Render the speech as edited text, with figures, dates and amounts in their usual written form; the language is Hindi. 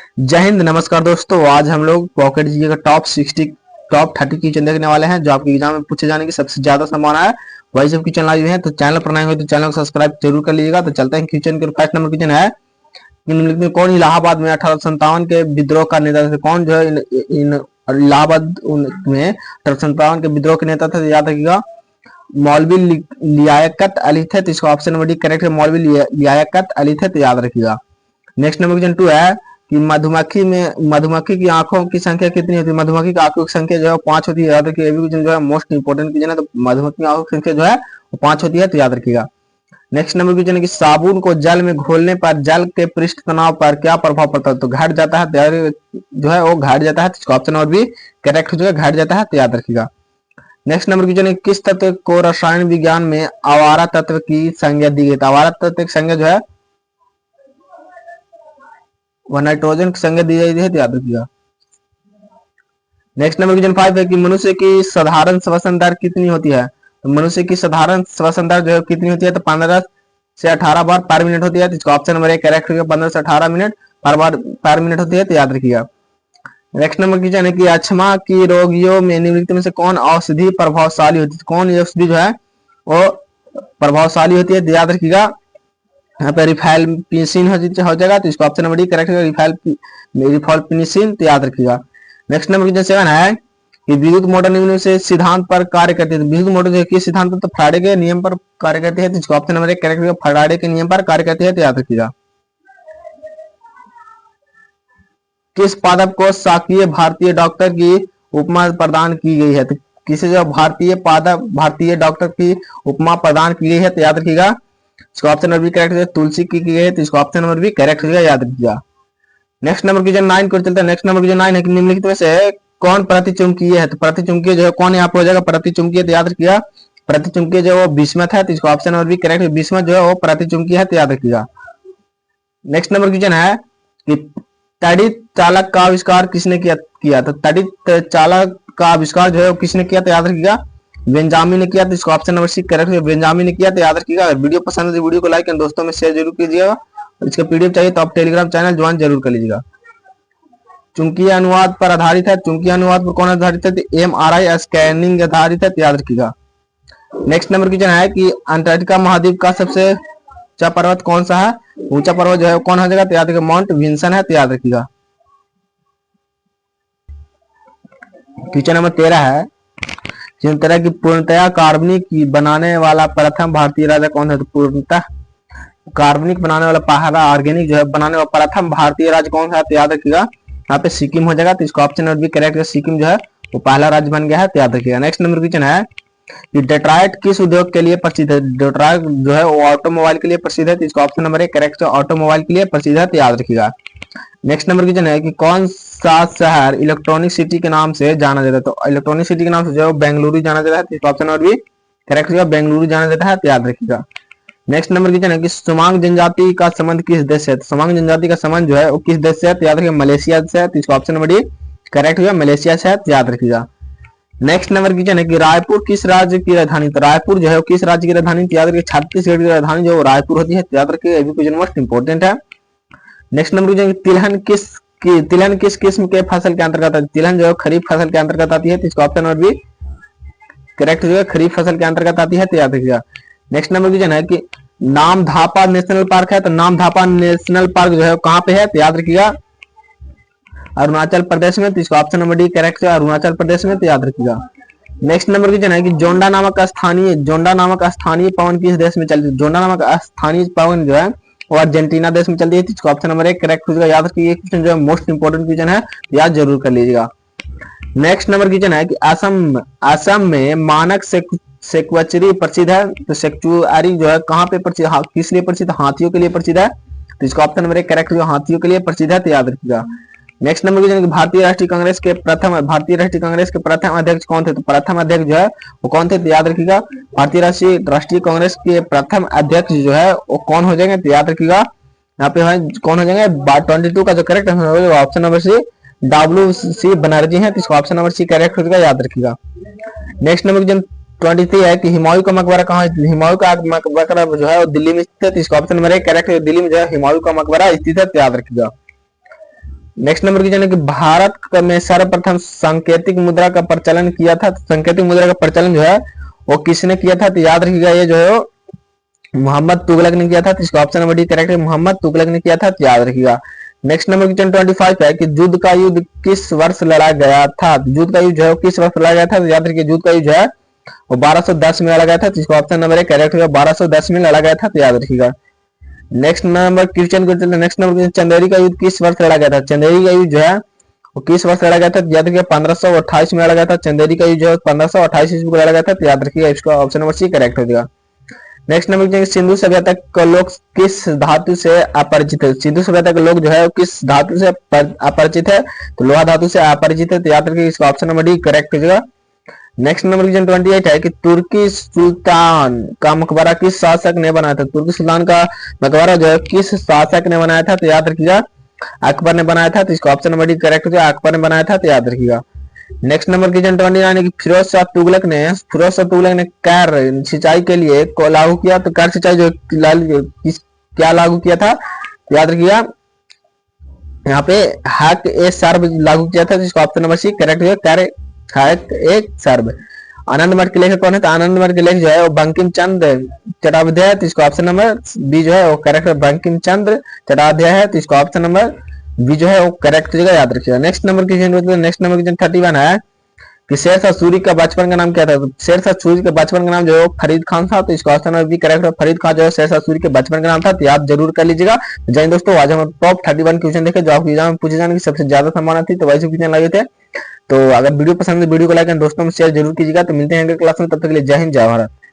जय हिंद। नमस्कार दोस्तों, आज हम लोग पॉकेट जीके का टॉप 30 क्वेश्चन देखने वाले हैं जो आपके एग्जाम में पूछे जाने की सबसे ज्यादा संभावना है। वही सब क्वेश्चन लाए हुए हैं, तो चैनल पर नए हो तो चैनल को सब्सक्राइब जरूर कर लीजिएगा। तो चलते हैं क्वेश्चन के। फर्स्ट नंबर क्वेश्चन है, निम्नलिखित में कौन इलाहाबाद में 1857 के विद्रोह का नेता था? कौन जो है इलाहाबाद में 1857 के विद्रोह के नेता थे? तो याद रखिएगा मौलवी लियाकत अली थे। तो इसका ऑप्शन नंबर डी करेक्ट है, मौलवी लियाकत अली थे। तो याद रखिएगा। नेक्स्ट नंबर क्वेश्चन 2 है कि मधुमक्खी की आंखों की संख्या कितनी होती है? मधुमक्खी की आंखों की संख्या जो है 5 होती है। याद रखिए, ये भी क्वेश्चन जो है मोस्ट इंपोर्टेंट क्वेश्चन है। तो मधुमक्खी की आंखों की संख्या जो है वो 5 होती है। तो याद रखिएगा। नेक्स्ट नंबर क्वेश्चन है कि साबुन को जल में घोलने पर जल के पृष्ठ तनाव पर क्या प्रभाव पड़ता है? तो घट जाता है। जो है वो घट जाता है। तो इसका ऑप्शन नंबर बी करेक्ट हो जाएगा, घट जाता है। तो याद रखिएगा। नेक्स्ट नंबर क्वेश्चन है, किस तत्व को रसायन विज्ञान में आवारा तत्व की संज्ञा दी गई? आवारा तत्व की संज्ञा जो है वह नाइट्रोजन की संज्ञा दी गई है। तो याद रखिएगा। नेक्स्ट नंबर क्वेश्चन 5 है कि मनुष्य की साधारण श्वसन दर कितनी होती है? तो मनुष्य की साधारण श्वसन दर जो है कितनी होती है? तो 15 से 18 बार पर मिनट होती है। तो इसका ऑप्शन नंबर 1 करेक्ट होगा, 15 से 18 मिनट पर मिनट होती है। तो याद रखिएगा। नेक्स्ट नंबर क्वेश्चन है कि अक्षमा की रोगियों में निम्नलिखित में से कौन औषधि प्रभावशाली होती है? कौन औषधि जो है वो प्रभावशाली होती है? तो याद रखिएगा, यहाँ पे रिफैल्पिनिसिन हो जाएगा। तो इसका ऑप्शन नंबर डी करेक्ट होगा, रिफैल्पिनिसिन। तो याद रखिएगा। नेक्स्ट नंबर क्वेश्चन 7 है कि विद्युत मोटर निम्न से सिद्धांत पर कार्य करती है। विद्युत मोटर जो किस सिद्धांत पर? तो फैराडे के नियम पर कार्य करती है। तो इसका ऑप्शन नंबर 1 करेक्ट होगा, फैराडे के नियम पर कार्य करती है। तो याद रखिएगा। किस पादप को शाकीय भारतीय डॉक्टर की उपमा प्रदान की गई है? तो किसे जो भारतीय डॉक्टर की उपमा प्रदान की गई है? तो याद रखिएगा। इसका ऑप्शन नंबर बी करेक्ट है, तुलसी की गई है। तो इसका ऑप्शन नंबर बी करेक्ट होगा, याद रखिएगा। नेक्स्ट नंबर क्वेश्चन 9 को चलते हैं। नेक्स्ट नंबर क्वेश्चन 9 है कि निम्नलिखित में से कौन प्रतिचुंबकीय है? तो प्रतिचुंबकीय जो है कौन यहाँ पे हो जाएगा? प्रतिचुंबकीय। तो याद रखिएगा, प्रतिचुंबकीय जो है वो बिस्मथ है। तो इसका ऑप्शन नंबर बी करेक्ट है, बिस्मथ जो है वो प्रतिचुंबकीय है। तो याद रखिएगा। नेक्स्ट नंबर क्वेश्चन है कि तड़ित चालक का आविष्कार किसने किया? तो तड़ित चालक का आविष्कार जो है वो किसने किया? तो याद रखिएगा, बेंजामिन ने किया। तो इसका ऑप्शन नंबर सी करेक्ट है, बेंजामिन ने किया। तो याद रखिएगा। अगर वीडियो पसंद है तो वीडियो को लाइक एंड दोस्तों में शेयर जरूर कीजिएगा। इसका पीडीएफ चाहिए तो आप टेलीग्राम चैनल ज्वाइन जरूर कर लीजिएगा। चुंबकीय अनुवाद पर आधारित है। चुंबकीय अनुवाद पर कौन आधारित है? तो एमआरआई स्कैनिंग आधारित है। तो याद रखिएगा। नेक्स्ट नंबर क्वेश्चन है कि अंटार्कटिका महाद्वीप का सबसे ऊंचा पर्वत कौन सा है? ऊंचा पर्वत जो है कौन हो जाएगा? तो याद रखिएगा, माउंट विंसन है। तो याद रखिएगा। क्वेश्चन नंबर 13 है, जिन तरह की पूर्णतया कार्बनिक बनाने वाला प्रथम भारतीय राजा कौन है? तो पूर्णतः कार्बनिक बनाने वाला पहला ऑर्गेनिक जो है बनाने वाला प्रथम भारतीय राज्य कौन सा है? तो याद रखिएगा, यहाँ पे सिक्किम हो जाएगा। तो इसका ऑप्शन नंबर बी करेक्ट है, सिक्किम जो है वो पहला राज्य बन गया है। तो याद रखिएगा। नेक्स्ट नंबर क्वेश्चन है कि डेट्रॉइट किस उद्योग के लिए प्रसिद्ध है? डेट्रॉइट जो है वो ऑटोमोबाइल के लिए प्रसिद्ध है। तो इसका ऑप्शन नंबर 1 करेक्ट है, ऑटोमोबाइल के लिए प्रसिद्ध है। तो याद रखिएगा। नेक्स्ट नंबर क्वेश्चन है कि कौन सा शहर इलेक्ट्रॉनिक सिटी के नाम से जाना जाता है? तो इलेक्ट्रॉनिक सिटी के नाम से जो है बेंगलुरु जाना जाता है। तो इसका ऑप्शन नंबर बी करेक्ट है, बेंगलुरु जाना जाता है। तो याद रखिएगा। नेक्स्ट नंबर क्वेश्चन है कि सुमांग जनजाति का संबंध किस देश से है? तो सुमांग जनजाति का संबंध जो है वो किस देश से है? तो याद रखिएगा, मलेशिया से है। तो इसका ऑप्शन नंबर डी करेक्ट हुआ, मलेशिया से है। तो याद रखिएगा। नेक्स्ट नंबर क्वेश्चन है कि रायपुर किस राज्य की राजधानी? तो रायपुर जो है किस राज्य की राजधानी? तो याद रखिए, छत्तीसगढ़ की राजधानी जो रायपुर होती है। तो याद रखिए, ये क्वेश्चन मोस्ट इंपोर्टेंट है। नेक्स्ट नंबर क्वेश्चन, तिलहन किस किस्म के फसल के अंतर्गत आती है? तिलहन जो है खरीफ फसल के अंतर्गत आती है। तो इसका ऑप्शन नंबर बी करेक्ट जो है, खरीफ फसल के अंतर्गत आती है। तो याद रखिएगा। नेक्स्ट नंबर क्वेश्चन है कि नामधापा नेशनल पार्क है। तो नामधापा नेशनल पार्क जो है कहाँ पे है? तो याद रखिएगा, अरुणाचल प्रदेश में। तो इसका ऑप्शन नंबर डी करेक्ट है, अरुणाचल प्रदेश में। तो याद रखिएगा। नेक्स्ट नंबर क्वेश्चन है कि जोंडा नामक स्थानीय पवन किस देश में चलती है? जोंडा नामक स्थानीय पवन जो है वो अर्जेंटीना देश में चलती है। तो इसका ऑप्शन नंबर 1 करेक्ट हो जाएगा। याद रखिए, ये क्वेश्चन जो है मोस्ट इंपोर्टेंट क्वेश्चन है, याद जरूर कर लीजिएगा। नेक्स्ट नंबर क्वेश्चन है कि असम में मानक सेक्चुरी प्रसिद्ध है। तो सेक्चुरी जो है कहाँ पे प्रसिद्ध, किस लिए प्रसिद्ध? हाथियों के लिए प्रसिद्ध है। तो इसका ऑप्शन नंबर 1 करेक्ट होगा, हाथियों के लिए प्रसिद्ध है। तो याद रखिएगा। नेक्स्ट नंबर क्वेश्चन, भारतीय राष्ट्रीय कांग्रेस के प्रथम अध्यक्ष कौन थे? तो प्रथम अध्यक्ष जो है वो कौन थे? तो याद रखिएगा, भारतीय राष्ट्रीय कांग्रेस के प्रथम अध्यक्ष जो है वो कौन हो जाएंगे? तो याद रखिएगा, यहाँ पे कौन हो जाएंगे? 22 का जो correct option number C WC Banerjee है। तो इसका ऑप्शन नंबर सी करेक्ट हो जाएगा, याद रखिएगा। नेक्स्ट नंबर क्वेश्चन 23 है कि हुमायूं का मकबरा कहाँ है? हुमायूं का मकबरा जो है वो दिल्ली में स्थित है। तो इसका ऑप्शन नंबर 1 करेक्ट है, दिल्ली में जो है हुमायूं का मकबरा स्थित है। तो याद रखिएगा। नेक्स्ट नंबर क्वेश्चन है कि भारत में सर्वप्रथम सांकेतिक मुद्रा का प्रचलन किया था। सांकेतिक मुद्रा का प्रचलन जो है वो किसने किया था? तो याद रखिएगा ये जो है मोहम्मद तुगलक ने किया था। तो इसका ऑप्शन नंबर डी करेक्ट है, मोहम्मद तुगलक ने किया था, तो याद रखिएगा। नेक्स्ट नंबर क्वेश्चन 25 है कि युद्ध का युद्ध किस वर्ष लड़ा गया था? युद्ध का युद्ध जो है किस वर्ष लड़ा गया था? तो याद रखिए युद्ध का युद्ध जो है वो 1210 में लड़ा गया था। तो इसका ऑप्शन नंबर एक करेक्ट होगा, 1210 में लड़ा गया था, तो याद रखिएगा। Next number question next number question Chanderi का युद्ध किस वर्ष लड़ा गया था? चंदेरी का युद्ध जो है वो किस वर्ष लड़ा गया था? याद रखिए 1528 में लड़ा गया था। चंदेरी का युद्ध जो है 1528 ईस्वी को लड़ा गया था, तो याद रखिएगा इसका ऑप्शन नंबर सी करेक्ट हो जाएगा। नेक्स्ट नंबर क्वेश्चन सिंधु सभ्यता के लोग किस धातु से अपरिचित है? सिंधु सभ्यता के लोग जो है किस धातु से अपरिचित है? तो लोहा धातु से अपरिचित है, तो याद रखिए इसका ऑप्शन नंबर डी करेक्ट हो जाएगा। नेक्स्ट नंबर क्वेश्चन 28 है कि तुर्की सुल्तान का मकबरा किस शासक ने बनाया था? तुर्की सुल्तान का मकबरा जो है किस शासक ने बनाया था? तो याद रखिएगा अकबर ने बनाया था, तो इसका ऑप्शन नंबर डी करेक्ट हो जाएगा, अकबर ने बनाया था, तो याद रखिएगा। नेक्स्ट नंबर क्वेश्चन 29 है कि फिरोज शाह तुगलक ने कर सिंचाई के लिए को लागू किया। तो कर सिंचाई जो क्या लागू किया था? याद रखिएगा यहाँ पे हक ए सर्व लागू किया था, जिसको ऑप्शन नंबर सी करेक्ट है, कर हक एक सर्व। आनंद मठ के लेखक कौन है? तो आनंद मठ के लेखक जो है वो बंकिम चंद्र चट्टोपाध्याय है, तो इसको ऑप्शन नंबर बी जो है वो करेक्ट है, बंकिम चंद्र चट्टोपाध्याय है, तो इसको ऑप्शन नंबर बी जो है वो करेक्ट जगह याद रखिएगा। नेक्स्ट नंबर क्वेश्चन 31 है कि शेरशाह सूरी का बचपन का नाम क्या था? तो शेरशाह सूरी के बचपन का नाम जो है फरीद खान था, तो इसका ऑप्शन नंबर बी करेक्ट है, फरीद खान जो है शेरशाह सूरी के बचपन का नाम था, तो याद जरूर कर लीजिएगा। जय हिंद दोस्तों, आज हम टॉप 31 क्वेश्चन देखे जो आपको एग्जाम में पूछे जाने की सबसे ज्यादा संभावना थी, तो वैसे क्वेश्चन लगे थे। तो अगर वीडियो पसंद है वीडियो को लाइक एंड दोस्तों में शेयर जरूर कीजिएगा। तो मिलते हैं अगले क्लास में, तब तक के लिए जय हिंद जय भारत।